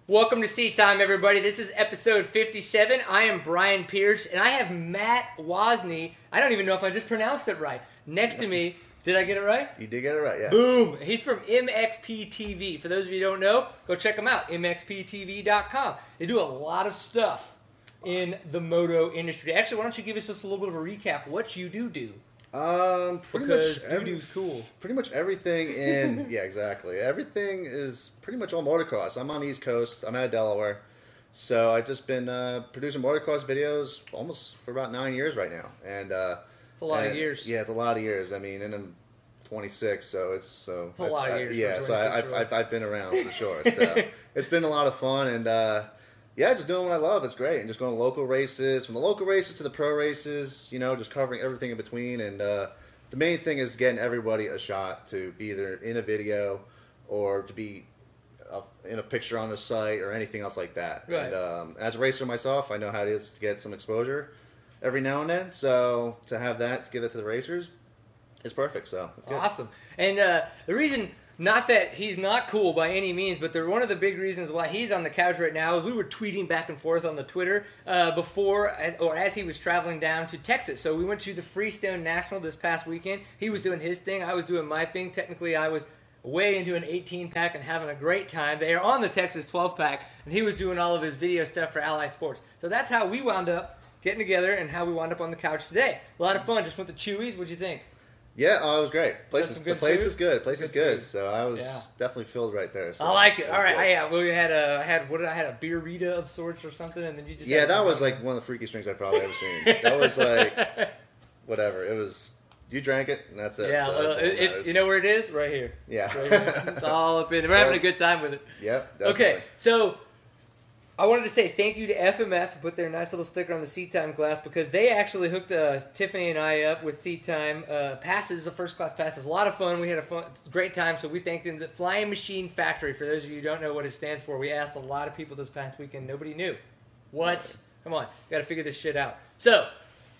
Welcome to Seat Time, everybody. This is episode 57. I am Brian Pierce, and I have Matt Wozney. I don't even know if I just pronounced it right. Next to me, did I get it right? You did get it right, yeah. Boom! He's from MXP TV. For those of you who don't know, go check them out, mxptv.com. They do a lot of stuff in the moto industry. Actually, why don't you give us just a little bit of a recap what you do? Dude's cool. Pretty much everything in yeah, exactly. Everything is pretty much all motocross. I'm on the East Coast. I'm out of Delaware, so I've just been producing motocross videos almost for about 9 years right now, and it's a lot of years. Yeah, it's a lot of years. I mean, and I'm 26, so it's a lot of years. Yeah, so I've been around for sure. So it's been a lot of fun, and yeah, just doing what I love. It's great. And just going to local races, from the local races to the pro races, you know, just covering everything in between. And the main thing is getting everybody a shot to be either in a video or to be in a picture on the site or anything else like that. Right. And as a racer myself, I know how it is to get some exposure every now and then. So to have that, to give it to the racers, is perfect. So it's good. Awesome. And the reason... Not that he's not cool by any means, but one of the big reasons why he's on the couch right now is we were tweeting back and forth on the Twitter before or as he was traveling down to Texas. So we went to the Freestone National this past weekend. He was doing his thing. I was doing my thing. Technically, I was way into an 18-pack and having a great time. They are on the Texas 12-pack, and he was doing all of his video stuff for Ally Sports. So that's how we wound up getting together and how we wound up on the couch today. A lot of fun. Just went to Chuy's. What'd you think? Yeah, it was great. The place is good. The place is good. Food. So I was definitely filled right there. So I like it. All right, well, I had a beer Rita of sorts or something, and then you just that was like one of the freakiest drinks I've probably ever seen. That was like whatever. It was. You drank it, and that's it. Yeah, so it's you know where it is? Right here. Yeah, right here. It's all up in there. We're having a good time with it. Yep. Definitely. Okay, so. I wanted to say thank you to FMF for putting their nice little sticker on the Seat Time glass because they actually hooked Tiffany and I up with Seat Time passes, the first class passes. A lot of fun. We had a great time, so we thanked them. The Flying Machine Factory, for those of you who don't know what it stands for, we asked a lot of people this past weekend. Nobody knew. What? Come on. Got to figure this shit out. So,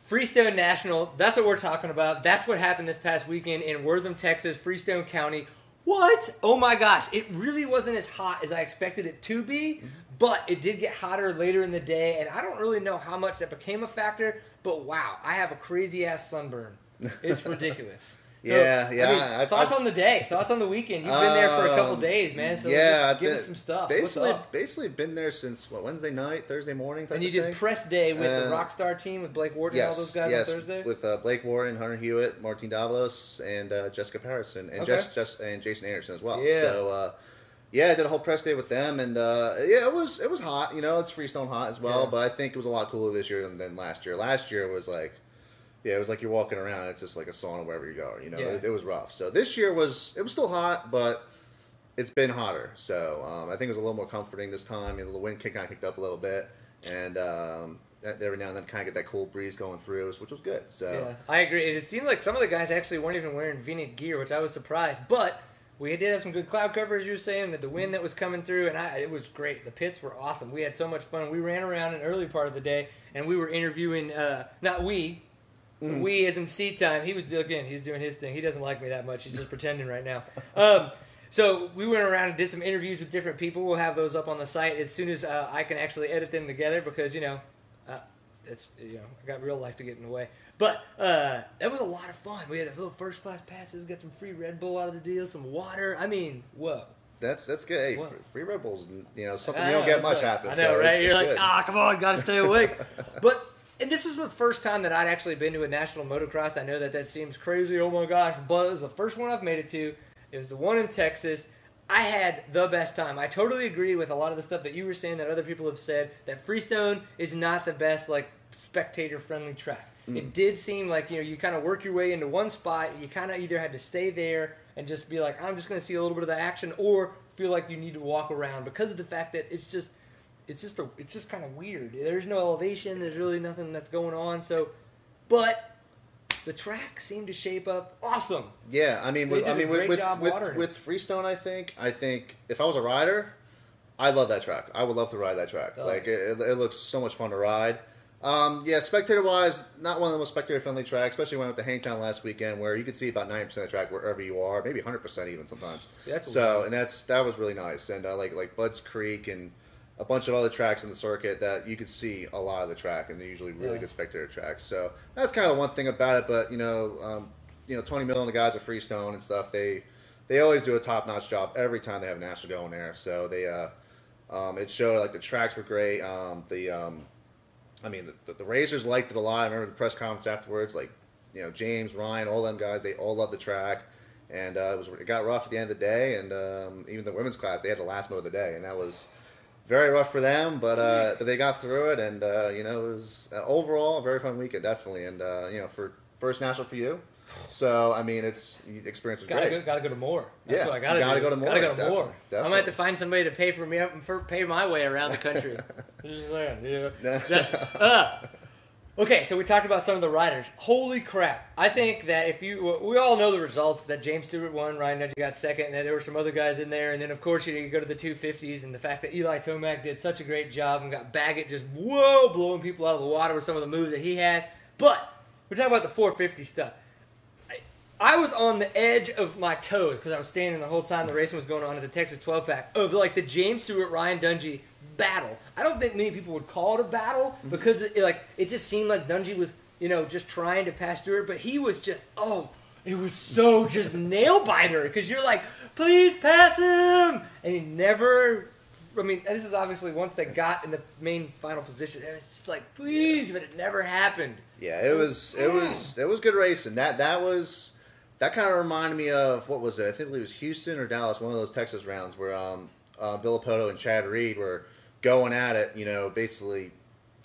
Freestone National, that's what we're talking about. That's what happened this past weekend in Wortham, Texas, Freestone County. What? Oh my gosh. It really wasn't as hot as I expected it to be. But it did get hotter later in the day, and I don't really know how much that became a factor, but wow, I have a crazy-ass sunburn. It's ridiculous. Yeah. Thoughts on the day? Thoughts on the weekend? You've been there for a couple days, man, so just give us some stuff. Basically been there since, Wednesday night, Thursday morning type And you did press day with the Rockstar team, with Blake Wharton and all those guys on Thursday? With Blake Wharton, Hunter Hewitt, Martin Davalos, and Jessica Patterson, and and Jason Anderson as well. Yeah. So, I did a whole press day with them, and it was hot. You know, it's Freestone hot as well, but I think it was a lot cooler this year than last year. Last year was like, it was like you're walking around. It's just like a sauna wherever you go. You know, it was rough. So this year it was still hot, but it's been hotter. So I think it was a little more comforting this time. You know, the wind kind of kicked up a little bit, and every now and then kind of get that cool breeze going through, which was good. So yeah, I agree. It seemed like some of the guys actually weren't even wearing V-neck gear, which I was surprised, but. We did have some good cloud cover, as you were saying, the wind that was coming through, and it was great. The pits were awesome. We had so much fun. We ran around in the early part of the day, and we were interviewing, we as in Seat Time. He's doing his thing. He doesn't like me that much. He's just pretending right now. So we went around and did some interviews with different people. We'll have those up on the site as soon as I can actually edit them together because, I got real life to get in the way. But that was a lot of fun. We had a little first class passes, got some free Red Bull out of the deal, some water. I mean, whoa. That's good. Hey, free Red Bulls, something you don't get much happen. I know, so right? You're like, good. Come on, got to stay awake. And this is the first time that I'd actually been to a national motocross. I know that seems crazy. Oh my gosh, but it was the first one I've made it to. It was the one in Texas. I had the best time. I totally agree with a lot of the stuff that you were saying that other people have said, that Freestone is not the best, spectator-friendly track. It did seem like, you kind of work your way into one spot. You kind of either had to stay there and just be like, I'm just going to see a little bit of the action, or feel like you need to walk around because of the fact that it's just kind of weird. There's no elevation. There's really nothing that's going on. So, but the track seemed to shape up awesome. Yeah, with Freestone, I think if I was a rider, I love that track. I would love to ride that track. It looks so much fun to ride. Spectator-wise, not one of the most spectator-friendly tracks, especially when I went to Hangtown last weekend, where you could see about 90% of the track wherever you are, maybe 100% even sometimes. That was really nice. And that was really nice. And like Bud's Creek and a bunch of other tracks in the circuit that you could see a lot of the track, and they're usually really good spectator tracks. So that's kind of one thing about it. But Tony Miller and the guys at Freestone and stuff, they always do a top-notch job every time they have a national going there. So they it showed like the tracks were great. The racers liked it a lot. I remember the press conference afterwards, like James, Ryan, all them guys, they all loved the track. And it got rough at the end of the day, and even the women's class, they had the last moto of the day, and that was very rough for them, but they got through it, and it was overall a very fun weekend, definitely, and for first national for you. So I mean, experience was great. Gotta go to more. That's what I gotta go to more. Gotta go to more. Definitely. I'm gonna have to find somebody to pay for me up and pay my way around the country. Just saying, Okay, so we talked about some of the riders. Holy crap. I think that we all know the results, that James Stewart won, Ryan Dungey got second, and then there were some other guys in there, and then of course you go to the 250s, and the fact that Eli Tomac did such a great job and got Baggett just, blowing people out of the water with some of the moves that he had. But, we're talking about the 450 stuff. I was on the edge of my toes, because I was standing the whole time the racing was going on at the Texas 12-pack, of like the James Stewart, Ryan Dungey battle. I don't think many people would call it a battle because it just seemed like Dungey was just trying to pass Stewart, but he was just it was so just nail biter because you're like, please pass him, and he never. I mean, this is obviously once they got in the main final position, it was just like, please, but it never happened. Yeah, it was good racing. That kind of reminded me of, what was it? I think it was Houston or Dallas, one of those Texas rounds where Villapoto and Chad Reed were going at it, basically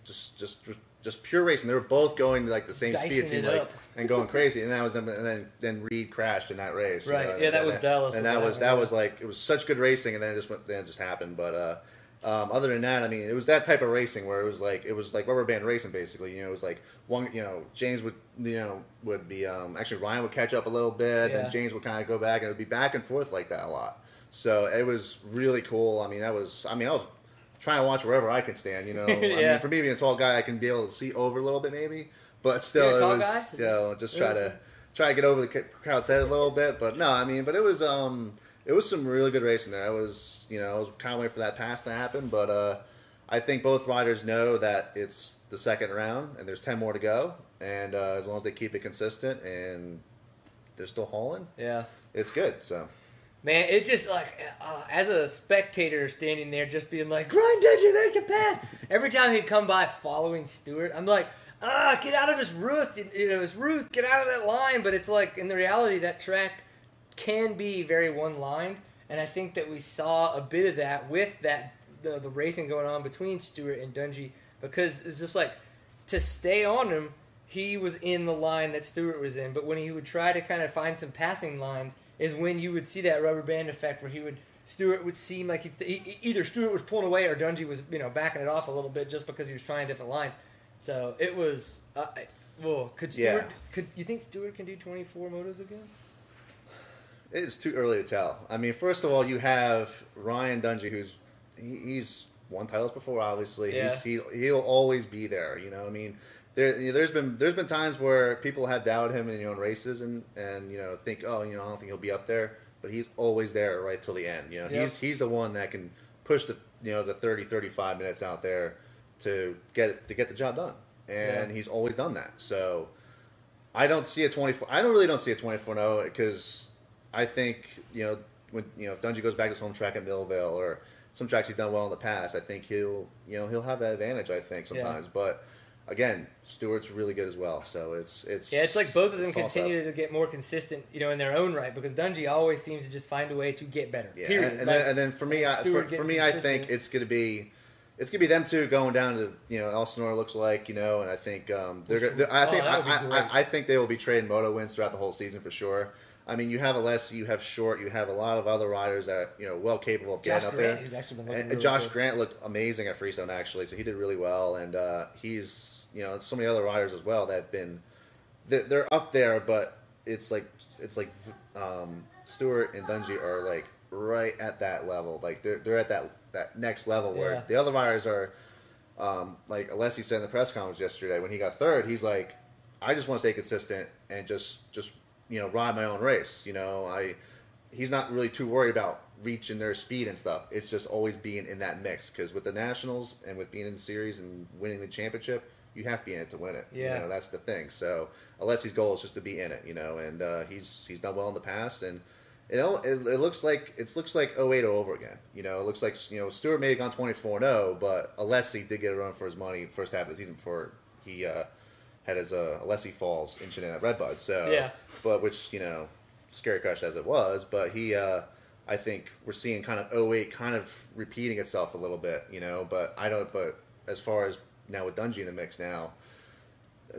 just pure racing. They were both going like the same speed, it seemed like, and going crazy. And that was them. And then Reed crashed in that race. Right. That was Dallas. And that was like, it was such good racing, and then it just happened. But other than that, I mean, it was that type of racing where it was like rubber band racing basically. It was like James would be actually Ryan would catch up a little bit, then James would kind of go back, and it would be back and forth like that a lot. So it was really cool. I was trying to watch wherever I can stand, I mean, for me being a tall guy, I can be able to see over a little bit maybe, but still, it was, just try to get over the crowd's head a little bit, but no, I mean, but it was some really good racing there. I was kind of waiting for that pass to happen, but I think both riders know that it's the second round and there's 10 more to go, and as long as they keep it consistent and they're still hauling, it's good, so. Man, it just as a spectator standing there just being like, Ryan Dungey, make a pass. Every time he'd come by following Stewart, I'm like, get out of his roost. His roost, get out of that line. But it's like, in the reality, that track can be very one-lined. And I think that we saw a bit of that with the racing going on between Stewart and Dungey. Because it's just like, to stay on him, he was in the line that Stewart was in. But when he would try to kind of find some passing lines, is when you would see that rubber band effect where Stewart would seem like either Stewart was pulling away or Dungey was backing it off a little bit just because he was trying different lines. So it was could you think Stewart can do 24 motos again? It's too early to tell. I mean, first of all, you have Ryan Dungey, he's won titles before, obviously. Yeah. He'll always be there. I mean, there's been times where people have doubted him in races and think, I don't think he'll be up there, but he's always there right till the end. He's the one that can push the 30-35 minutes out there to get the job done, and he's always done that. So I don't see a 24. I really don't see a 24-0 because I think when if Dungey goes back to his home track at Millville or some tracks he's done well in the past, I think he'll have that advantage. I think sometimes, but. Again, Stewart's really good as well, so it's like both of them continue to get more consistent, in their own right, because Dungey always seems to just find a way to get better. Yeah, period. And then for me, I think it's gonna be them two going down to Elsinore looks like and I think I think they will be trading moto wins throughout the whole season for sure. I mean, you have Alessi, you have Short, you have a lot of other riders that well capable of getting up there. Who's actually been really Josh good. Grant looked amazing at Freestone actually, so he did really well, and he's so many other riders as well that have been they're up there, but it's like Stewart and Dungey are like right at that level, like they're at that next level where the other riders are like Alessi said in the press conference yesterday when he got third, he's like, I just want to stay consistent and just ride my own race. He's not really too worried about reach and their speed and stuff. It's just always being in that mix, because with the Nationals and with being in the series and winning the championship, you have to be in it to win it. Yeah. You know, that's the thing. So Alessi's goal is just to be in it, you know, and he's done well in the past, and you know, it looks like '08 over again. You know, it looks like, you know, Stewart may have gone 24-0, but Alessi did get a run for his money first half of the season before he had his Alessi Falls incident at Redbud. So yeah, but which, you know, scary crash as it was, but he I think we're seeing kind of '08 kind of repeating itself a little bit, you know, but as far as now with Dungey in the mix now,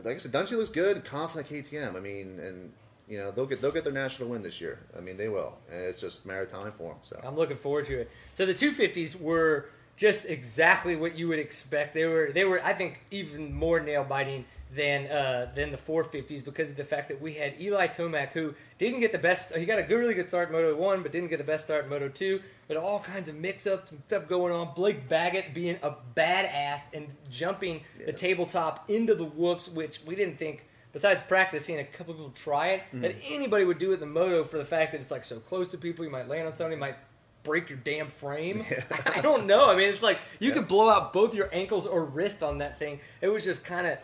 like I said, Dungey looks good, confident KTM. I mean, and you know, they'll get their national win this year. I mean, they will, and it's just a matter of time for them. So I'm looking forward to it. So the 250s were just exactly what you would expect. They were I think even more nail biting than the 450s, because of the fact that we had Eli Tomac, who didn't get the best. He got a really good start in Moto 1, but didn't get the best start in Moto 2. But all kinds of mix-ups and stuff going on. Blake Baggett being a badass and jumping the tabletop into the whoops, which we didn't think, besides practice, seeing a couple people try it, that anybody would do it in the moto, for the fact that it's like so close to people. You might land on somebody, you might break your damn frame. Yeah. I don't know. I mean, it's like you could blow out both your ankles or wrist on that thing. It was just kind of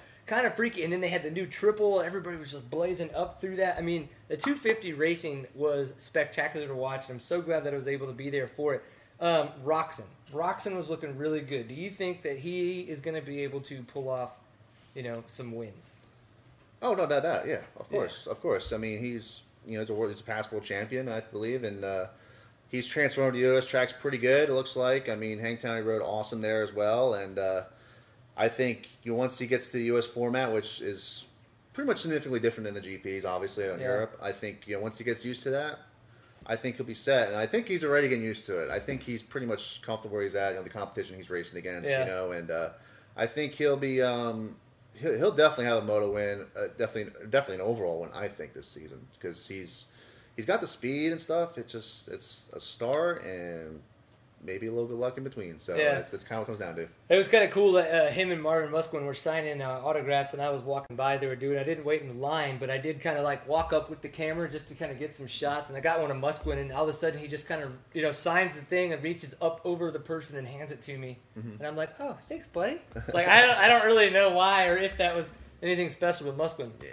freaky. And then they had the new triple. Everybody was just blazing up through that. I mean, the 250 racing was spectacular to watch, and I'm so glad that I was able to be there for it. Roxon was looking really good. Do you think that he is going to be able to pull off, you know, some wins? Oh, no, that. Yeah, of course. I mean, he's a past world champion, I believe, and he's transformed to U.S. tracks pretty good. It looks like. I mean, Hangtown, he rode awesome there as well, and I think once he gets to the U.S. format, which is pretty much significantly different than the GPs, obviously, in Europe, I think once he gets used to that, I think he'll be set, and I think he's already getting used to it. I think he's pretty much comfortable where he's at. You know, the competition he's racing against, you know, and I think he'll be. He'll definitely have a moto win, definitely an overall win, I think, this season, because he's got the speed and stuff. It's a start and maybe a little bit of luck in between. So that's kind of what it comes down to. It was kind of cool that him and Marvin Musquin were signing autographs, and I was walking by as they were doing it. I didn't wait in the line, but I did kind of like walk up with the camera just to kind of get some shots, and I got one of Musquin, and all of a sudden he just kind of signs the thing and reaches up over the person and hands it to me, and I'm like, oh, thanks, buddy. Like I don't really know why or if that was anything special with Musquin. Yeah,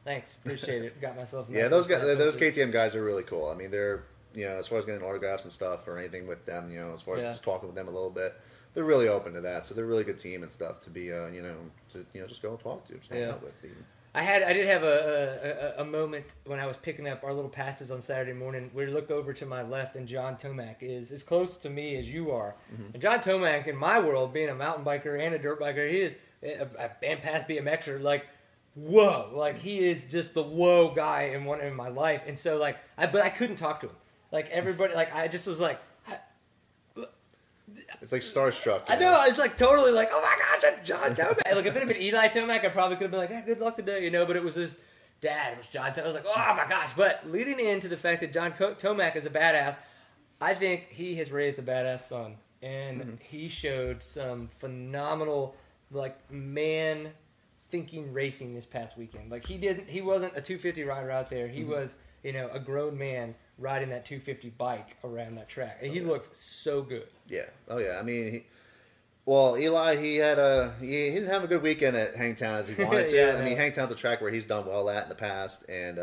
thanks, appreciate it. Got myself. Those KTM guys are really cool. I mean, they're. As far as getting autographs and stuff or anything with them, as far as just talking with them a little bit, they're really open to that. So they're a really good team and stuff to be, just go and talk to, just hang out with. I did have a moment when I was picking up our little passes on Saturday morning. We looked over to my left, and John Tomac is as close to me as you are. And John Tomac, in my world, being a mountain biker and a dirt biker, he is and past BMXer, like. Whoa! Like he is just the whoa guy in my life, and so but I couldn't talk to him. Like everybody, I just was like, it's like starstruck. I know, it's like totally like, oh my God, that's John Tomac. Like if it had been Eli Tomac, I probably could have been like, hey, good luck today, But it was his dad. It was John Tomac. I was like, oh my gosh. But leading into the fact that John Tomac is a badass, I think he has raised a badass son, and he showed some phenomenal man thinking racing this past weekend. Like he wasn't a 250 rider out there. He was, a grown man riding that 250 bike around that track. And he looked so good. Yeah. Oh yeah. I mean, Eli, he didn't have a good weekend at Hangtown as he wanted to. I mean, Hangtown's a track where he's done well at in the past, and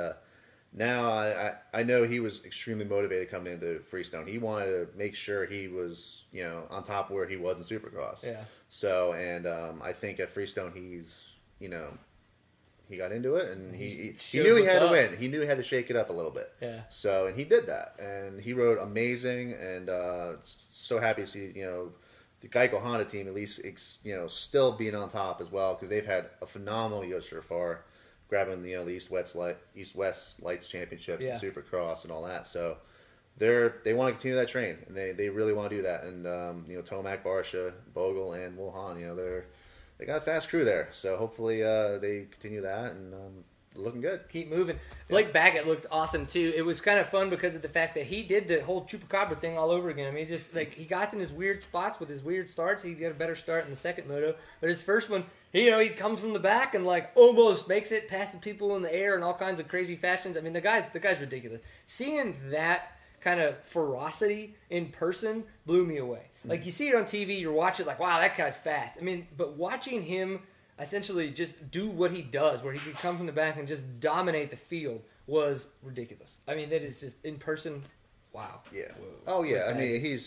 now I know he was extremely motivated coming into Freestone. He wanted to make sure he was, on top of where he was in Supercross. Yeah. So, and I think at Freestone he's, he got into it, and he knew he had to win. He knew he had to shake it up a little bit. Yeah. So, and he did that, and he rode amazing, and so happy to see the Geico Honda team at least still being on top as well, because they've had a phenomenal year so far, grabbing the East West Lights Championships and Supercross and all that. So they want to continue that train, and they really want to do that. And Tomac, Barsha, Bogle, and Wilhan, they got a fast crew there, so hopefully they continue that, and looking good. Keep moving. Blake Baggett looked awesome too. It was kind of fun because of the fact that he did the whole Chupacabra thing all over again. I mean, just he got in his weird spots with his weird starts. He got a better start in the second moto, but his first one, he comes from the back and almost makes it, passes people in the air in all kinds of crazy fashions. I mean, the guy's ridiculous. Seeing that kind of ferocity in person blew me away. Like, you see it on TV, you're watching like, wow, that guy's fast. I mean, but watching him essentially just do what he does, where he could come from the back and just dominate the field, was ridiculous. I mean, that is just in person, wow. Yeah. Whoa. Oh yeah. I mean,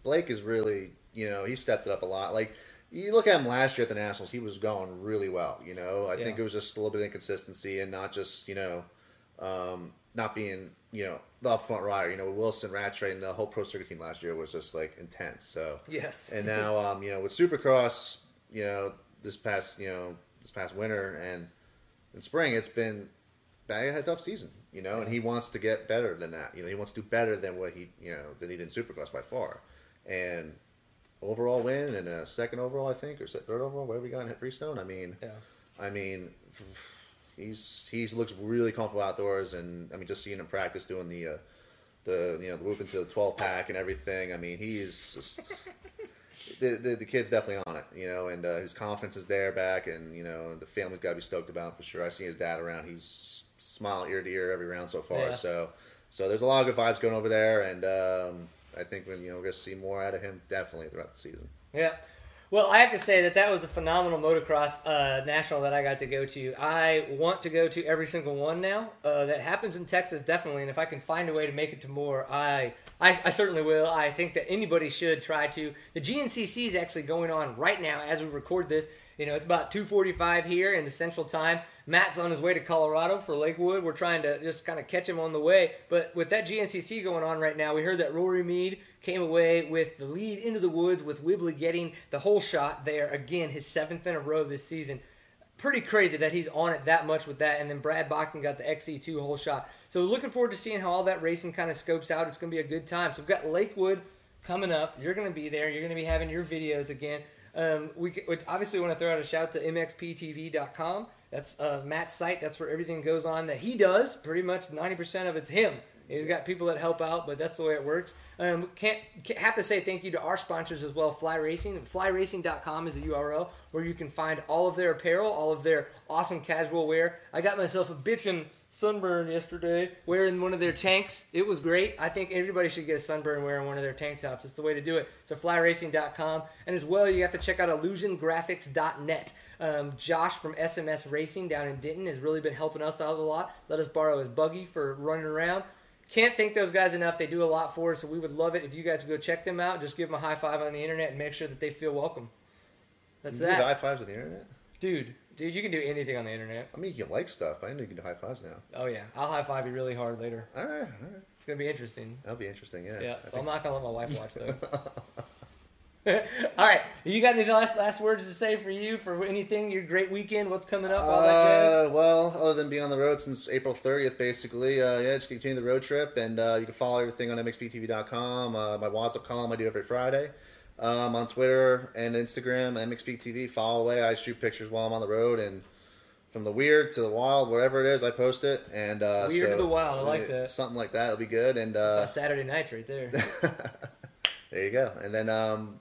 Blake is really, he stepped it up a lot. Like, you look at him last year at the Nationals, he was going really well. I think it was just a little bit of inconsistency and not just not being the up front rider. Wilson, Rattray, and the whole pro circuit team last year was just like intense. So yes. And now with Supercross, this past winter and in spring, it's been Baggett had a tough season, and he wants to get better than that. He wants to do better than what he than he did in Supercross by far. And overall win and a second overall, I think, or third overall, whatever he got at Freestone. I mean, he looks really comfortable outdoors, and I mean, just seeing him practice doing the whoop into the 12 pack and everything. I mean, he's just the kid's definitely on it, and his confidence is there back, and the family's got to be stoked about him for sure. I see his dad around; he's smiling ear to ear every round so far. Yeah. So there's a lot of good vibes going over there, and I think we're going to see more out of him definitely throughout the season. Yeah. Well, I have to say that was a phenomenal motocross national that I got to go to. I want to go to every single one now. That happens in Texas, definitely, and if I can find a way to make it to more, I certainly will. I think that anybody should try to. The GNCC is actually going on right now as we record this. It's about 2:45 here in the Central Time. Matt's on his way to Colorado for Lakewood. We're trying to just kind of catch him on the way. But with that GNCC going on right now, we heard that Rory Mead came away with the lead into the woods, with Whibley getting the whole shot there. Again, his 7th in a row this season. Pretty crazy that he's on it that much with that. And then Brad Bachman got the XE2 whole shot. So looking forward to seeing how all that racing kind of scopes out. It's going to be a good time. So we've got Lakewood coming up. You're going to be there. You're going to be having your videos again. We obviously want to throw out a shout to mxptv.com. That's Matt's site. That's where everything goes on that he does. Pretty much 90% of it's him. He's got people that help out, but that's the way it works. Can't have to say thank you to our sponsors as well, Fly Racing. FlyRacing.com is the URL where you can find all of their apparel, all of their awesome casual wear. I got myself a bitchin' sunburn yesterday wearing one of their tanks. It was great. I think everybody should get a sunburn wearing one of their tank tops. It's the way to do it. So flyracing.com. And as well, you have to check out illusiongraphics.net. Josh from SMS Racing down in Denton has really been helping us out a lot. Let us borrow his buggy for running around. Can't thank those guys enough. They do a lot for us, so we would love it if you guys would go check them out. Just give them a high five on the internet and make sure that they feel welcome. That's that. You do high fives on the internet? Dude, you can do anything on the internet. I mean, you can like stuff. I know you can do high fives now. Oh, yeah. I'll high five you really hard later. All right. It's going to be interesting. That'll be interesting, yeah. Yeah. I'm not going to let my wife watch, though. All right. You got any last words to say for you, for anything, your great weekend, what's coming up, all that jazz? Well, other than being on the road since April 30th, basically, just continue the road trip, and you can follow everything on mxptv.com. My WhatsApp column I do every Friday. On Twitter and Instagram, mxptv, follow away. I shoot pictures while I'm on the road, and from the weird to the wild, wherever it is, I post it. And weird to the wild, I like that. Something like that, it'll be good. And that's my Saturday nights right there. There you go. And then,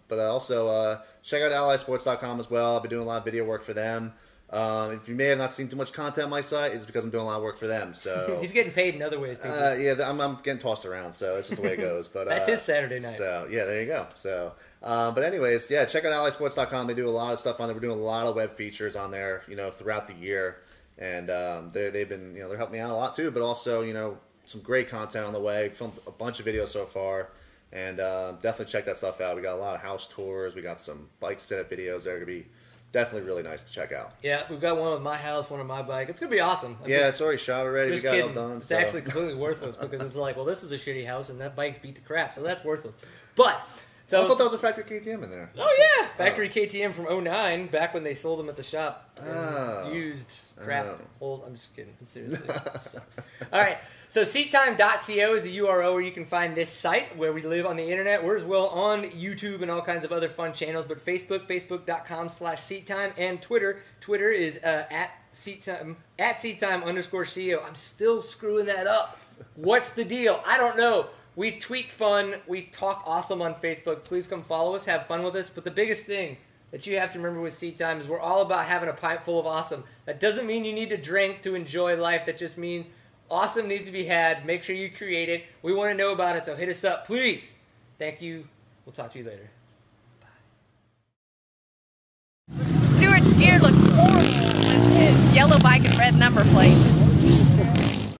but also check out allysports.com as well. I've been doing a lot of video work for them. If you may have not seen too much content on my site, it's because I'm doing a lot of work for them. So he's getting paid in other ways, people. Yeah, I'm getting tossed around, so it's just the way it goes. But that's his Saturday night. So yeah, there you go. So, but anyways, yeah, check out allysports.com. They do a lot of stuff on there. We're doing a lot of web features on there, throughout the year, and they've been, they're helping me out a lot too. But also, some great content on the way. Filmed a bunch of videos so far. And definitely check that stuff out. We got a lot of house tours. We got some bike setup videos that are going to be definitely really nice to check out. Yeah, we've got one with my house, one of my bike. It's going to be awesome. It's already shot already. We got it all done. It's actually completely worthless because it's like, well, this is a shitty house and that bike's beat the crap, so that's worthless. But... So, I thought that was a factory KTM in there. Oh, yeah. Factory KTM from 09, back when they sold them at the shop. Used crap holes. I'm just kidding. Seriously. It sucks. All right. So seattime.co is the URL where you can find this site where we live on the internet. We're as well on YouTube and all kinds of other fun channels. But Facebook, facebook.com/seattime. And Twitter is at seattime, @seattime_CO. I'm still screwing that up. What's the deal? I don't know. We tweet fun. We talk awesome on Facebook. Please come follow us. Have fun with us. But the biggest thing that you have to remember with Seat Time is we're all about having a pint full of awesome. That doesn't mean you need to drink to enjoy life. That just means Awesome needs to be had. Make sure you create it. We want to know about it, so hit us up, please. Thank you. We'll talk to you later. Stewart's gear looks horrible with his yellow bike and red number plate.